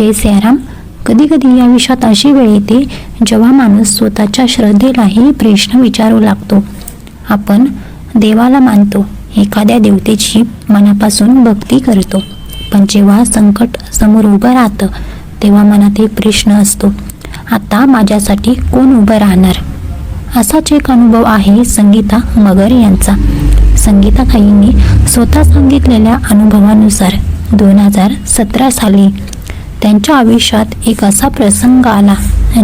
जय सियाराम. कधी कधी या विषयात अशी वेळ येते जेव्हा माणूस स्वतःच्या श्रद्धेलाही प्रश्न विचारू लागतो. आपण देवाला मानतो, एखाद्या देवतेची मनापासून भक्ती करतो, पण जेव्हा संकट समोर उभं राहतं तेव्हा मनात एक प्रश्न असतो, आता माझ्यासाठी कोण उभं राहणार. असाच एक अनुभव आहे संगीता मगर यांचा. संगीता ताईंनी स्वतः सांगितलेल्या अनुभवानुसार 2017 साली त्यांच्या आयुष्यात एक असा प्रसंग आला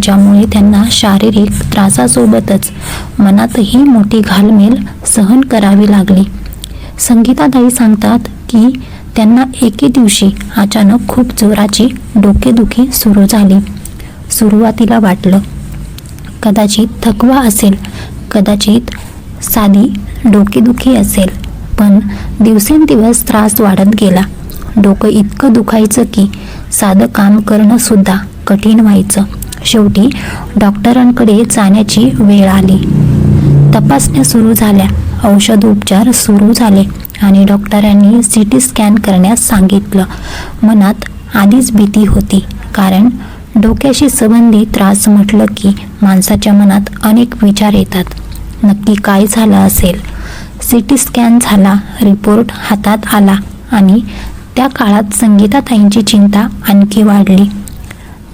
ज्यामुळे त्यांना शारीरिक त्रासासोबतच मनातही मोठी घालमेल सहन करावी लागली. संगीता ताई सांगतात की त्यांना एके दिवशी अचानक खूप जोराची डोकेदुखी सुरू झाली. सुरुवातीला वाटलं कदाचित थकवा असेल, कदाचित साधी डोकेदुखी असेल, पण दिवसेंदिवस त्रास वाढत गेला. डोकं इतकं दुखायचं की साधं काम करणं सुद्धा कठीण व्हायचं. शेवटी डॉक्टरांकडे जाण्याची वेळ आली. तपासण्या सुरू झाल्या, औषधोपचार सुरू झाले आणि डॉक्टरांनी CT स्कॅन करण्यास सांगितलं. मनात आधीच भीती होती, कारण डोक्याशी संबंधित त्रास म्हटलं की माणसाच्या मनात अनेक विचार येतात. नक्की काय झालं असेल. CT स्कॅन झाला, रिपोर्ट हातात आला आणि त्या काळात संगीता ताईंची चिंता आणखी वाढली.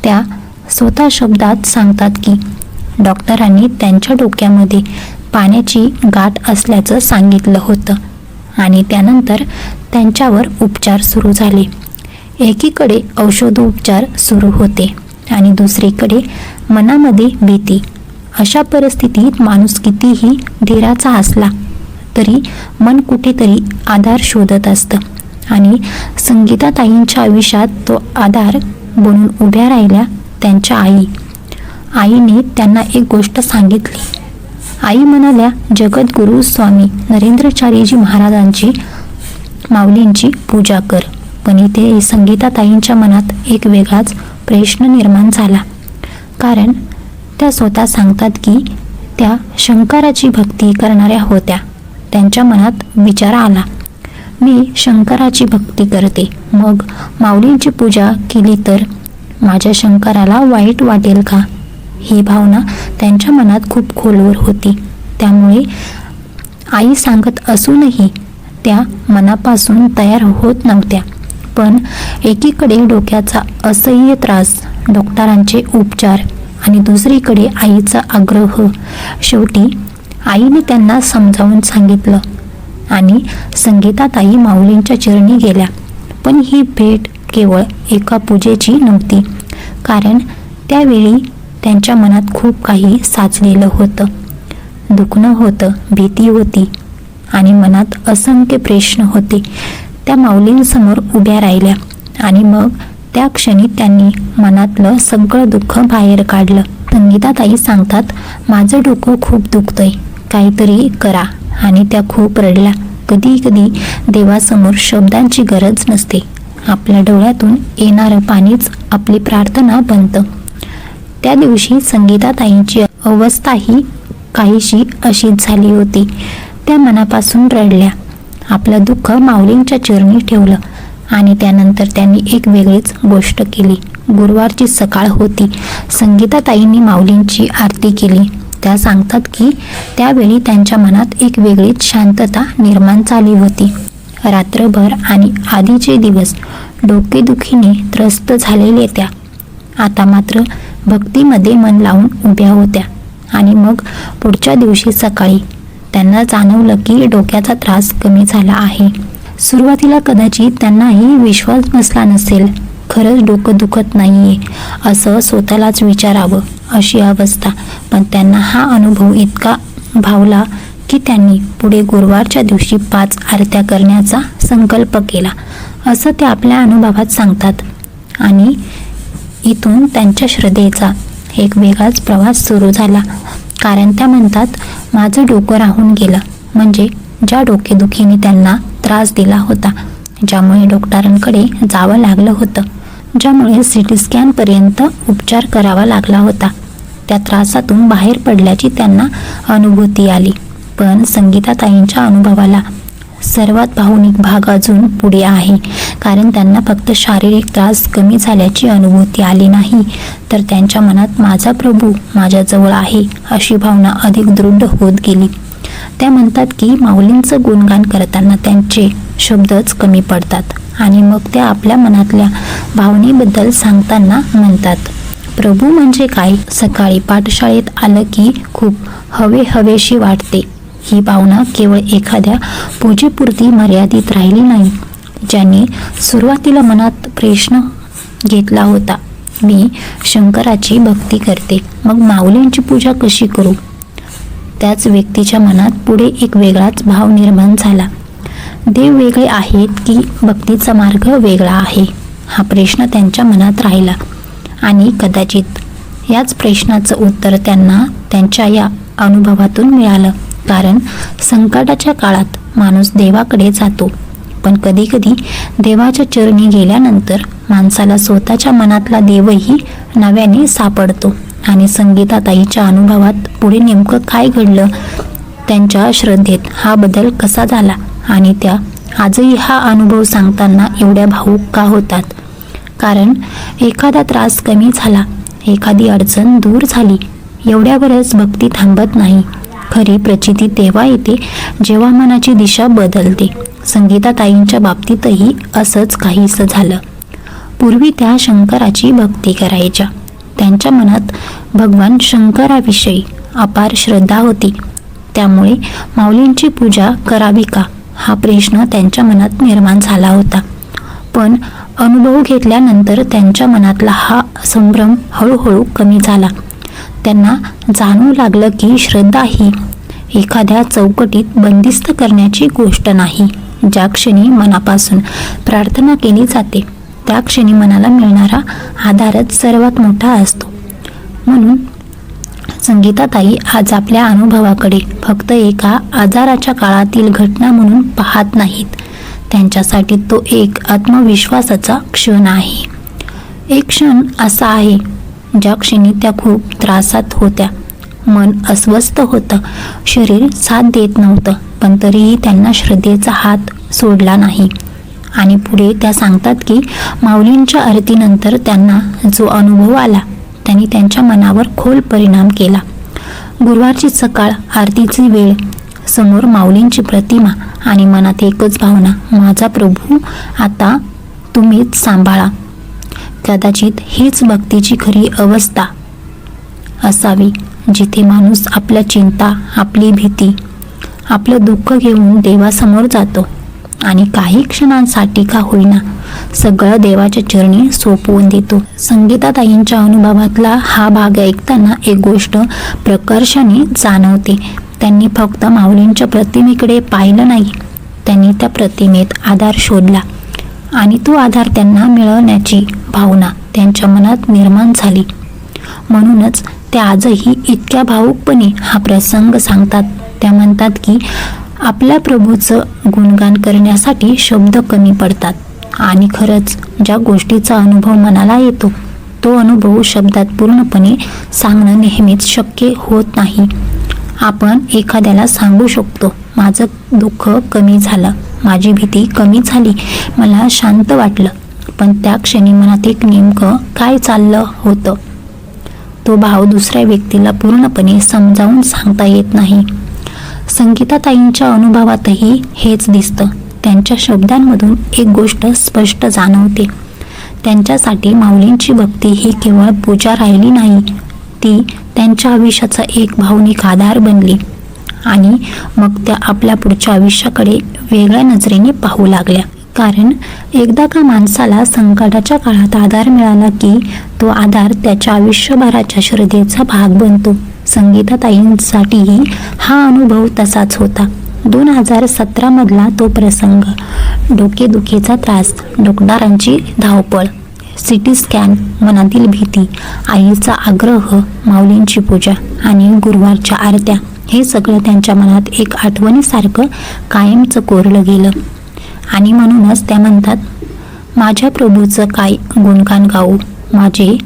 त्या स्वतः शब्दात सांगतात की डॉक्टरांनी त्यांच्या डोक्यामध्ये पाण्याची गाठ असल्याचं सांगितलं होतं आणि त्यानंतर त्यांच्यावर उपचार सुरू झाले. एकीकडे औषधोपचार सुरू होते आणि दुसरीकडे मनामध्ये भीती. अशा परिस्थितीत माणूस कितीही धीराचा असला तरी मन कुठेतरी आधार शोधत असतं आणि संगीता ताईंच्या आयुष्यात तो आधार बनून उभ्या राहिल्या त्यांच्या आईने त्यांना एक गोष्ट सांगितली. आई म्हणाल्या, जगद्गुरू स्वामी नरेंद्राचार्यजी महाराजांची माऊलींची पूजा कर. पण इथे संगीता ताईंच्या मनात एक वेगळाच प्रश्न निर्माण झाला, कारण त्या स्वतः सांगतात की त्या शंकराची भक्ती करणाऱ्या होत्या. त्यांच्या मनात विचार आला, मी शंकराची भक्ती करते, मग माऊलींची पूजा केली तर माझ्या शंकराला वाईट वाटेल का. ही भावना त्यांच्या मनात खूप खोलवर होती. त्यामुळे आई सांगत असूनही त्या मनापासून तयार होत नव्हत्या. पण एकीकडे डोक्याचा असह्य त्रास, डॉक्टरांचे उपचार आणि दुसरीकडे आईचा आग्रह. शेवटी आईने त्यांना समजावून सांगितलं आणि संगीता ताई माऊलींच्या चरणी गेल्या. पण ही भेट केवळ एका पूजेची नव्हती, कारण त्यावेळी त्यांच्या मनात खूप काही साचलेलं होतं. दुखणं होतं, भीती होती आणि मनात असंख्य प्रश्न होते. त्या माऊलींसमोर उभ्या राहिल्या आणि मग त्या क्षणी त्यांनी मनातलं सगळं दुःख बाहेर काढलं. संगीता ताई सांगतात, माझं डोकं खूप दुखतंय, काहीतरी करा. आणि त्या खूप रडल्या. कधी कधी देवासमोर शब्दांची गरज नसते, आपल्या डोळ्यातून येणारं पाणीच आपली प्रार्थना बनतं. त्या दिवशी संगीता ताईंची अवस्थाही काहीशी अशीच झाली होती. त्या मनापासून रडल्या, आपलं दुःख माऊलींच्या चरणी ठेवलं आणि त्यानंतर त्यांनी एक वेगळीच गोष्ट केली. गुरुवारची सकाळ होती. संगीता ताईंनी माऊलींची आरती केली. त्या सांगतात की त्यावेळी त्यांच्या मनात एक वेगळीच शांतता निर्माण झाली होती. रात्रभर आणि आधीचे दिवस डोकेदुखीने त्रस्त झालेले त्या आता मात्र भक्तीमध्ये मन लावून उभ्या होत्या. आणि मग पुढच्या दिवशी सकाळी त्यांना जाणवलं की डोक्याचा त्रास कमी झाला आहे. सुरुवातीला कदाचित त्यांनाही विश्वास बसला नसेल, खरंच डोकं दुखत नाहीये असं स्वतःलाच विचारावं अशी अवस्था. पण त्यांना हा अनुभव इतका भावला की त्यांनी पुढे गुरुवारच्या दिवशी 5 आरत्या करण्याचा संकल्प केला, असं ते आपल्या अनुभवात सांगतात. आणि इथून त्यांच्या श्रद्धेचा एक वेगळाच प्रवास सुरू झाला, कारण त्या म्हणतात, माझं डोकं राहून गेलं, म्हणजे ज्या डोकेदुखीने त्यांना त्रास दिला होता, ज्यामुळे डॉक्टरांकडे जावं लागलं होतं, ज्यामुळे CT स्कॅनपर्यंत उपचार करावा लागला होता, त्या त्रासातून बाहेर पडल्याची त्यांना अनुभूती आली. पण संगीता ताईंच्या अनुभवाला सर्वात भावनिक भाग अजून पुढे आहे, कारण त्यांना फक्त शारीरिक त्रास कमी झाल्याची अनुभूती आली नाही, तर त्यांच्या मनात माझा प्रभू माझ्याजवळ आहे अशी भावना अधिक दृढ होत गेली. त्या म्हणतात की माऊलींचं गुणगान करताना त्यांचे शब्दच कमी पडतात आणि मग त्या आपल्या मनातल्या भावनेबद्दल सांगताना म्हणतात, प्रभू म्हणजे काय? सकाळी पाठशाळेत आलं की खूप हवेशी वाटते. ही भावना केवळ एखाद्या पूजेपुरती मर्यादित राहिली नाही. ज्यांनी सुरुवातीला मनात प्रश्न घेतला होता, मी शंकराची भक्ती करते, मग माऊलींची पूजा कशी करू? त्याच व्यक्तीच्या मनात पुढे एक वेगळाच भाव निर्माण झाला. देव वेगळे आहेत की भक्तीचा मार्ग वेगळा आहे? हा प्रश्न त्यांच्या मनात राहिला आणि कदाचित याच प्रश्नाचं उत्तर त्यांना त्यांच्या या अनुभवातून मिळालं. कारण संकटाच्या काळात माणूस देवाकडे जातो, पण कधीकधी देवाच्या चरणी गेल्यानंतर माणसाला स्वतःच्या मनातला देवही नव्याने सापडतो. आणि संगीताताईच्या अनुभवात पुढे नेमकं काय घडलं, त्यांच्या श्रद्धेत हा बदल कसा झाला आणि त्या आजही हा अनुभव सांगताना एवढ्या भावूक का होतात? कारण एखादा त्रास कमी झाला, एखादी अडचण दूर झाली, एवढ्यावरच भक्ती थांबत नाही. खरी प्रचिती तेव्हा येते जेव्हा मनाची दिशा बदलते. संगीताताईंच्या बाबतीतही असंच काहीसं झालं. पूर्वी त्या शंकराची भक्ती करायच्या. त्यांच्या मनात भगवान शंकराविषयी अपार श्रद्धा होती. त्यामुळे माऊलींची पूजा करावी का हा प्रश्न त्यांच्या मनात निर्माण झाला होता. पण अनुभव घेतल्यानंतर त्यांच्या मनातला हा संभ्रम हळूहळू कमी झाला. त्यांना जाणवू लागलं की श्रद्धा ही एखाद्या चौकटीत बंदिस्त करण्याची गोष्ट नाही. ज्या क्षणी मनापासून प्रार्थना केली जाते त्या क्षणी मनाला मिळणारा आधारच सर्वात मोठा असतो. म्हणून संगीताताई आज आपल्या अनुभवाकडे फक्त एका आजाराच्या काळातील घटना म्हणून पाहत नाहीत. त्यांच्यासाठी तो एक आत्मविश्वासाचा क्षण आहे. एक क्षण असा आहे ज्या क्षणी त्या खूप त्रासात होत्या. मन अस्वस्थ होतं, शरीर साथ देत नव्हतं, पण तरीही त्यांना श्रद्धेचा हात सोडला नाही. आणि पुढे त्या सांगतात की माऊलींच्या आरतीनंतर त्यांना जो अनुभव आला त्यांनी त्यांच्या मनावर खोल परिणाम केला. गुरुवारची सकाळ, आरतीची वेळ, समोर माऊलींची प्रतिमा आणि मनात एकच भावना, माझा प्रभू आता तुम्हीच सांभाळा. कदाचित हीच भक्तीची खरी अवस्था असावी, जिथे माणूस आपल्या चिंता, आपली भीती, आपलं दुःख घेऊन देवासमोर जातो आणि काही क्षणांसाठी का होईना सगळं देवाच्या चरणी सोपवून देतो. संगीताताईंच्या अनुभवातला हा भाग ऐकताना एक गोष्ट प्रकर्षाने जाणवते. त्यांनी फक्त माऊलींच्या प्रतिमेकडे पाहिलं नाही, त्यांनी त्या प्रतिमेत आधार शोधला आणि तो आधार त्यांना मिळवण्याची भावना त्यांच्या मनात निर्माण झाली. म्हणूनच त्या आजही इतक्या भावुकपणे हा प्रसंग सांगतात. त्या म्हणतात की आपल्या प्रभूचं गुणगान करण्यासाठी शब्द कमी पडतात आणि खरंच ज्या गोष्टीचा अनुभव मनाला येतो तो अनुभव शब्दात पूर्णपणे सांगणं नेहमीच शक्य होत नाही. आपण एखाद्याला सांगू शकतो, माझं दुःख कमी झालं, माझी भीती कमी झाली, मला शांत वाटलं, पण त्या क्षणी मनात एक नेमकं काय चाललं होतं तो भाव दुसऱ्या व्यक्तीला पूर्णपणे समजावून सांगता येत नाही. संगीताताईंच्या अनुभवातही हेच दिसतं. त्यांच्या शब्दांमधून एक गोष्ट स्पष्ट जाणवते, त्यांच्यासाठी माऊलींची भक्ती ही केवळ पूजा राहिली नाही, ती त्यांच्या आयुष्याचा एक भावनिक आधार बनली. आणि मग त्या आपल्या पुढच्या आयुष्याकडे वेगळ्या नजरेने पाहू लागल्या. कारण एकदा का माणसाला संकटाच्या काळात आधार मिळाला की तो आधार त्याच्या आयुष्यभराच्या श्रद्धेचा भाग बनतो. संगीताताईंसाठीही हा अनुभव तसाच होता. 2017 मधला तो प्रसंग, डोकेदुखीचा त्रास, डॉक्टरांची धावपळ, सिटी स्कॅन, मनातील भीती, आईचा आग्रह, माऊलींची पूजा आणि गुरुवारच्या आरत्या, हे सगळं त्यांच्या मनात एक आठवणीसारखं कायमचं कोरलं गेलं. आणि म्हणूनच त्या म्हणतात, माझ्या प्रभूचं काय गुणगान गाऊ, माझे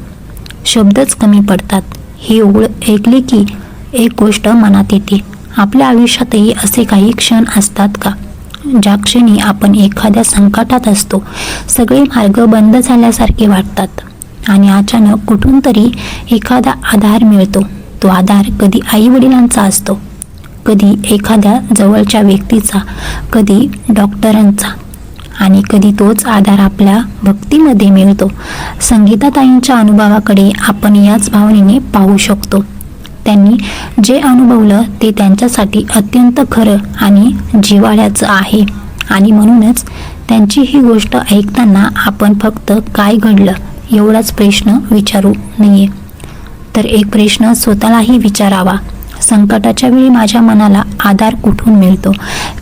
शब्दच कमी पडतात. ही ओळ ऐकली की एक गोष्ट मनात येते, आपल्या आयुष्यातही असे काही क्षण असतात का ज्या क्षणी आपण एखाद्या संकटात असतो, सगळे मार्ग बंद झाल्यासारखे वाटतात आणि अचानक कुठून तरी एखादा आधार मिळतो. तो आधार कधी आईवडिलांचा असतो, कधी एखाद्या जवळच्या व्यक्तीचा, कधी डॉक्टरांचा आणि कधी तोच आधार आपल्या भक्तीमध्ये मिळतो. संगीताताईंच्या अनुभवाकडे आपण याच भावनेने पाहू शकतो. त्यांनी जे अनुभवलं ते त्यांच्यासाठी अत्यंत खरं आणि जिव्हाळ्याचं आहे आणि म्हणूनच त्यांची ही गोष्ट ऐकताना आपण फक्त काय घडलं एवढाच प्रश्न विचारू नये, तर एक प्रश्न स्वतःलाही विचारावा. संकटाच्या वेळी माझ्या मनाला आधार कुठून मिळतो?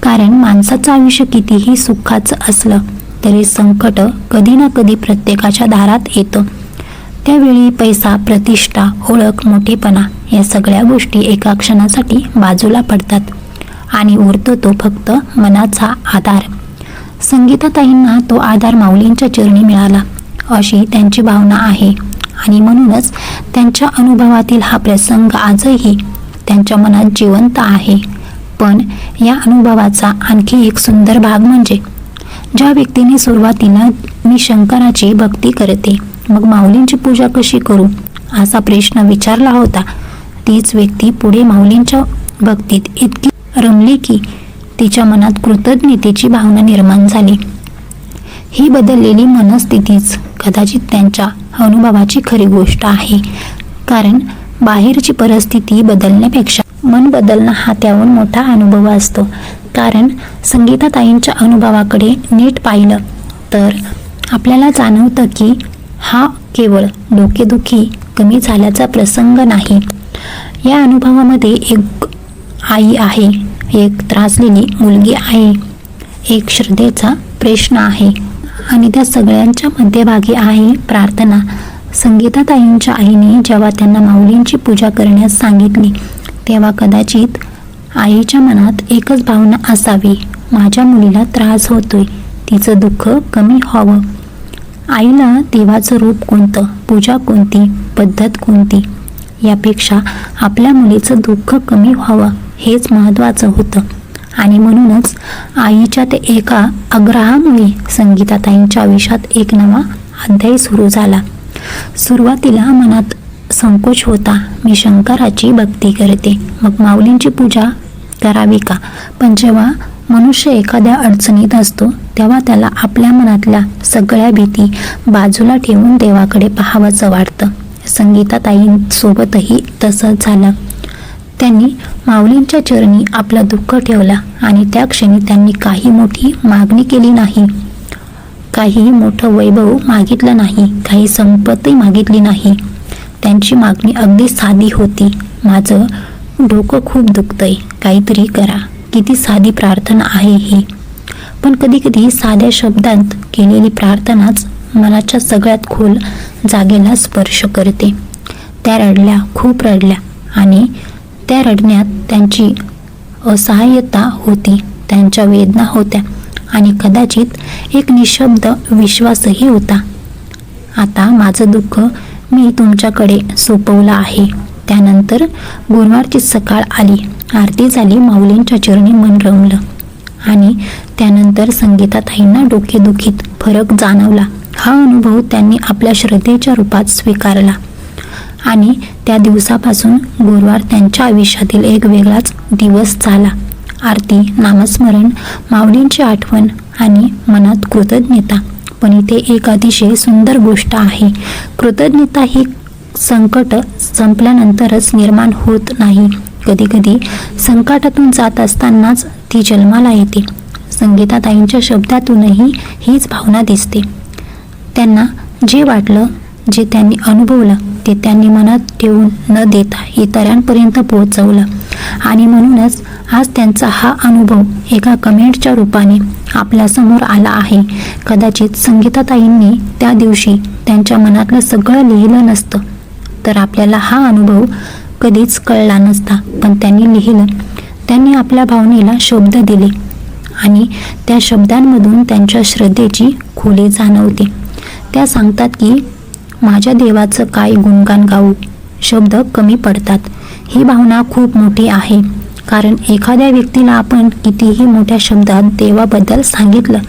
कारण माणसाचं आयुष्य कितीही सुखाचं असलं तरी संकट कधी ना कधी प्रत्येकाच्या दारात येतं. त्यावेळी पैसा, प्रतिष्ठा, ओळख, मोठेपणा या सगळ्या गोष्टी एका क्षणासाठी बाजूला पडतात आणि उरतो तो फक्त मनाचा आधार. संगीताताईंना तो आधार माऊलींच्या चरणी मिळाला अशी त्यांची भावना आहे आणि म्हणूनच त्यांच्या अनुभवातील हा प्रसंग आजही त्यांच्या मनात जिवंत आहे. पण या अनुभवाचा आणखी एक सुंदर भाग म्हणजे ज्या व्यक्तीने सुरुवातीला मी शंकराची भक्ती करते, मग माऊलींची पूजा कशी करू असा प्रश्न विचारला होता, तीच व्यक्ती पुढे माऊलींच्या भक्तीत इतकी रमली की तिच्या मनात कृतज्ञतेची भावना निर्माण झाली. ही बदललेली मनस्थितीच कदाचित त्यांच्या अनुभवाची खरी गोष्ट आहे. कारण बाहेरची परिस्थिती बदलण्यापेक्षा मन बदलणं हा त्याहून मोठा अनुभव असतो. कारण संगीताताईंच्या अनुभवाकडे नीट पाहिलं तर आपल्याला जाणवतं की हा केवळ डोकेदुखी कमी झाल्याचा प्रसंग नाही. या अनुभवामध्ये एक आई आहे, एक त्रासलेली मुलगी आहे, एक श्रद्धेचा प्रश्न आहे आणि त्या सगळ्यांच्या मध्यभागी आहे प्रार्थना. संगीताताईंच्या आईने जेव्हा त्यांना माऊलींची पूजा करण्यास सांगितली तेव्हा कदाचित आईच्या मनात एकच भावना असावी, माझ्या मुलीला त्रास होतोय, तिचं दुःख कमी व्हावं. आईला देवाचं रूप कोणतं, पूजा कोणती, पद्धत कोणती यापेक्षा आपल्या मुलीचं दुःख कमी व्हावं हेच महत्त्वाचं होतं आणि म्हणूनच आईच्या ते एका आग्रहामुळे संगीताताईंच्या आयुष्यात एक नवा अध्याय सुरू झाला. सुरुवातीला मनात संकोच होता, मी शंकराची भक्ती करते, मग माऊलींची पूजा करावी का? पण जेव्हा मनुष्य एखाद्या अडचणीत असतो तेव्हा त्याला आपल्या मनातल्या सगळ्या भीती बाजूला ठेवून देवाकडे पाहावंसं वाटतं. संगीताताईंसोबतही तसंच झालं. त्यांनी माऊलींच्या चरणी आपलं दुःख ठेवलं आणि त्या क्षणी त्यांनी काही मोठी मागणी केली नाही, काही मोठं वैभव मागितलं नाही, काही संपत्ती मागितली नाही. त्यांची मागणी अगदी साधी होती, माझं डोकं खूप दुखतंय, काहीतरी करा. किती साधी प्रार्थना आहे ही, पण कधीकधी साध्या शब्दांत केलेली प्रार्थनाच मनाच्या सगळ्यात खोल जागेला स्पर्श करते. त्या रडल्या, खूप रडल्या आणि त्या रडण्यात त्यांची असहाय्यता होती, त्यांच्या वेदना होत्या आणि कदाचित एक निशब्द विश्वासही होता. आता माझं दुःख मी तुमच्याकडे सोपवलं आहे. त्यानंतर गुरुवारची सकाळ आली, आरती झाली, माऊलींच्या चरणी मन रमलं आणि त्यानंतर संगीताताईंना डोकेदुखीत फरक जाणवला. हा अनुभव त्यांनी आपल्या श्रद्धेच्या रूपात स्वीकारला आणि त्या दिवसापासून गुरुवार त्यांच्या आयुष्यातील एक वेगळाच दिवस झाला. आरती, नामस्मरण, माऊलींची आठवण आणि मनात कृतज्ञता. पण इथे एक अतिशय सुंदर गोष्ट आहे. कृतज्ञता ही संकट संपल्यानंतरच निर्माण होत नाही, कधीकधी संकटातून जात असतानाच ती जन्माला येते. संगीताताईंच्या शब्दातूनही हीच भावना दिसते. त्यांना जे वाटलं, जे त्यांनी अनुभवलं ते त्यांनी मनात ठेवून न देता इतरांपर्यंत पोहोचवलं आणि म्हणूनच आज त्यांचा हा अनुभव एका कमेंटच्या रूपाने आपल्यासमोर आला आहे. कदाचित संगीताताईंनी त्या दिवशी त्यांच्या मनातलं सगळं लिहिलं नसतं तर आपल्याला हा अनुभव कधीच कळला नसता, पण त्यांनी लिहिलं, त्यांनी आपल्या भावनेला शब्द दिले आणि त्या शब्दांमधून त्यांच्या श्रद्धेची खोली जाणवते. त्या सांगतात की माझ्या देवाचं काय गुणगान गाऊ, शब्द कमी पडतात. ही भावना खूप मोठी आहे कारण एखाद्या व्यक्तीला आपण कितीही मोठ्या शब्दात देवाबद्दल सांगितलं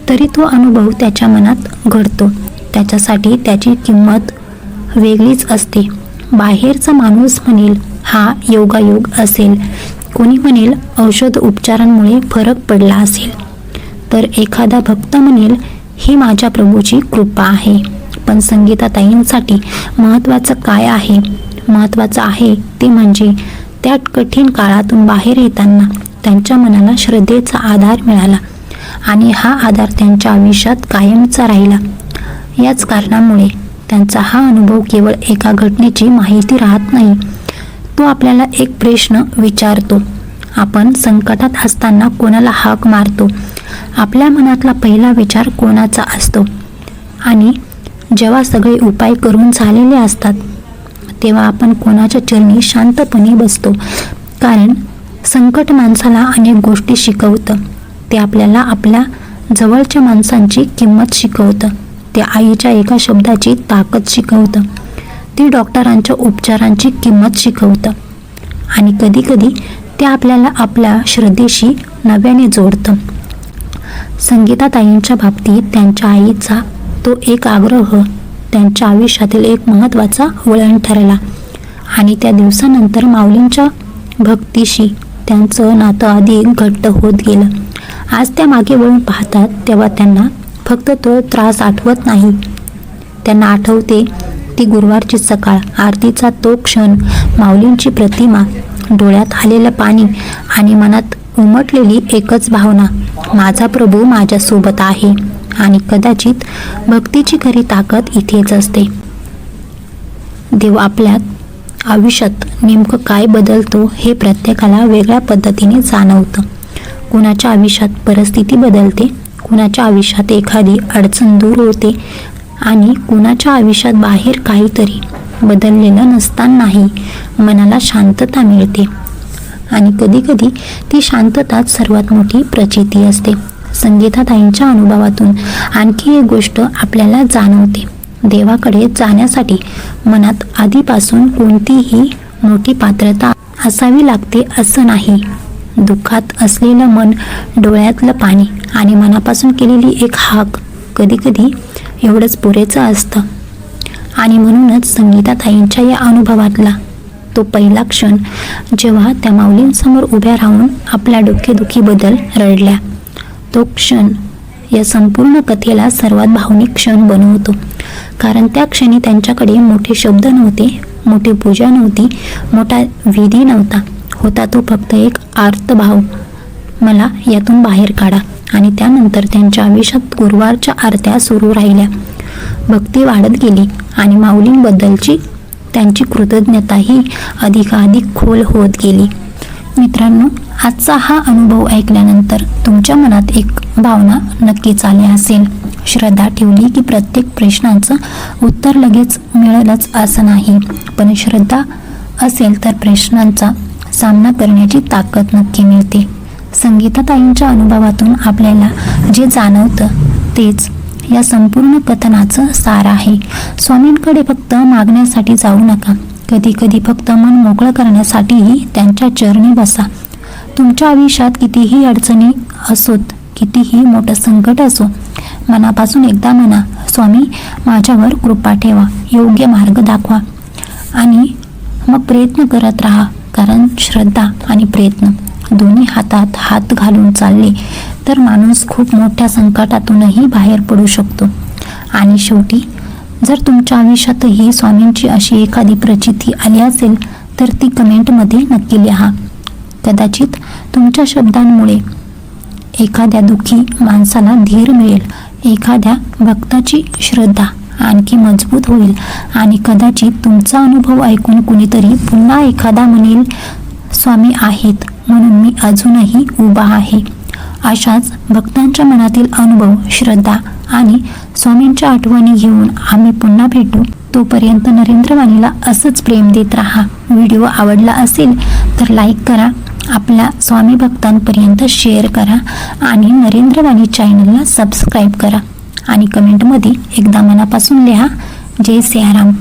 तरी तो अनुभव त्याच्या मनात घडतो. त्याच्यासाठी त्याची किंमत वेगळीच असते. बाहेरचा माणूस म्हणेल हा योगायोग असेल, कोणी म्हणेल औषध उपचारांमुळे फरक पडला असेल, तर एखादा भक्त म्हणेल ही माझ्या प्रभूची कृपा आहे. पण संगीताताईंसाठी महत्त्वाचं काय आहे? महत्त्वाचं आहे ते म्हणजे त्या कठीण काळातून बाहेर येताना त्यांच्या मनाला श्रद्धेचा आधार मिळाला आणि हा आधार त्यांच्या आयुष्यात कायमचा राहिला. याच कारणामुळे त्यांचा हा अनुभव केवळ एका घटनेची माहिती राहत नाही, तो आपल्याला एक प्रश्न विचारतो. आपण संकटात असताना कोणाला हाक मारतो? आपल्या मनातला पहिला विचार कोणाचा असतो? आणि जेव्हा सगळे उपाय करून झालेले असतात तेव्हा आपण कोणाच्या चरणी शांतपणे बसतो? कारण संकट माणसाला अनेक गोष्टी शिकवतं. ते आपल्याला आपल्या जवळच्या माणसांची किंमत शिकवतं. ते आईच्या एका शब्दाची ताकद शिकवतं. ते डॉक्टरांच्या उपचारांची किंमत शिकवतं. आणि कधीकधी ते आपल्याला आपल्या श्रद्धेशी नव्याने जोडतं. संगीताताईंच्या बाबतीत त्यांच्या आईचा तो एक आग्रह त्यांच्या आयुष्यातील एक महत्त्वाचा वळण ठरला आणि त्या दिवसानंतर माऊलींच्या भक्तीशी त्यांचं नातं अधिक घट्ट होत गेलं. आज त्या मागे वळून पाहतात तेव्हा त्यांना फक्त तो त्रास आठवत नाही, त्यांना आठवते ती गुरुवारची सकाळ, आरतीचा तो क्षण, माऊलींची प्रतिमा, डोळ्यात आलेलं पाणी आणि मनात उमटलेली एकच भावना, माझा प्रभू माझ्यासोबत आहे. आणि कदाचित भक्तीची खरी ताकद इथेच असते. देव आपल्या आयुष्यात नेमकं काय बदलतो हे प्रत्येकाला वेगळ्या पद्धतीने जाणवतं. कुणाच्या आयुष्यात परिस्थिती बदलते, कुणाच्या आयुष्यात एखादी अडचण दूर होते आणि कुणाच्या आयुष्यात बाहेर काहीतरी बदललेलं नसतानाही मनाला शांतता मिळते. आणि कधीकधी ती शांतताच सर्वात मोठी प्रचिती असते. संगीताताईंच्या अनुभवातून आणखी एक गोष्ट आपल्याला जाणवते. देवाकडे जाण्यासाठी मनात आधीपासून कोणतीही मोठी पात्रता असावी लागते असं नाही. दुःखात असलेलं मन, डोळ्यातलं पाणी आणि मनापासून केलेली एक हाक कधीकधी एवढंच पुरेचं असतं. आणि म्हणूनच संगीताताईंच्या या अनुभवातला तो पहिला क्षण जेव्हा त्या माऊलींसमोर उभ्या राहून आपल्या डोकेदुखीबद्दल रडल्या, तो क्षण या संपूर्ण कथेला सर्वात भावनिक क्षण बनवतो. कारण त्या क्षणी त्यांच्याकडे मोठे शब्द नव्हते, मोठी पूजा नव्हती, मोठा विधी नव्हता. होता तो फक्त एक आर्तभाव, मला यातून बाहेर काढा. आणि त्यानंतर त्यांच्या आयुष्यात गुरुवारच्या आरत्या सुरू राहिल्या. भक्ती वाढत गेली आणि माऊलींबद्दलची त्यांची कृतज्ञताही अधिकाधिक खोल होत गेली. मित्रांनो, आजचा हा अनुभव ऐकल्यानंतर तुमच्या मनात एक भावना नक्कीच आली असेल. श्रद्धा ठेवली की प्रत्येक प्रश्नांचं उत्तर लगेच मिळेलच असं नाही, पण श्रद्धा असेल तर प्रश्नांचा सामना करण्याची ताकद नक्की मिळते. संगीताताईंच्या अनुभवातून आपल्याला जे जाणवतं तेच या संपूर्ण कथनाचं सार आहे. स्वामींकडे फक्त मागण्यासाठी जाऊ नका, कधी कधी फक्त मन मोकळं करण्यासाठीही त्यांच्या चरणी बसा. तुमच्या आयुष्यात कितीही अडचणी असोत, कितीही मोठं संकट असो, मनापासून एकदा म्हणा, स्वामी माझ्यावर कृपा ठेवा, योग्य मार्ग दाखवा. आणि मग प्रयत्न करत राहा. कारण श्रद्धा आणि प्रयत्न दोन्ही हातात हात घालून चालले तर माणूस खूप मोठ्या संकटातूनही बाहेर पडू शकतो. आणि शेवटी जर तुमच्या आयुष्यातही स्वामींची अशी एखादी प्रचिती आली असेल तर ती कमेंटमध्ये नक्की लिहा. कदाचित तुमच्या शब्दांमुळे एखाद्या दुःखी माणसाला धीर मिळेल, एखाद्या भक्ताची श्रद्धा आणखी मजबूत होईल आणि कदाचित तुमचा अनुभव ऐकून कुणीतरी पुन्हा एखादा म्हणेल, स्वामी आहेत म्हणून मी अजूनही उभा आहे. अशाच भक्तांच्या मनातील अनुभव, श्रद्धा आणि स्वामींच्या आठवणी घेऊन आम्ही पुन्हा भेटू. तोपर्यंत नरेंद्रवाणीला असंच प्रेम देत राहा. व्हिडिओ आवडला असेल तर लाईक करा, आपल्या स्वामी भक्तांपर्यंत शेअर करा आणि नरेंद्रवाणी चॅनलला सबस्क्राईब करा. आणि कमेंटमध्ये एकदा मनापासून लिहा, जय सियाराम.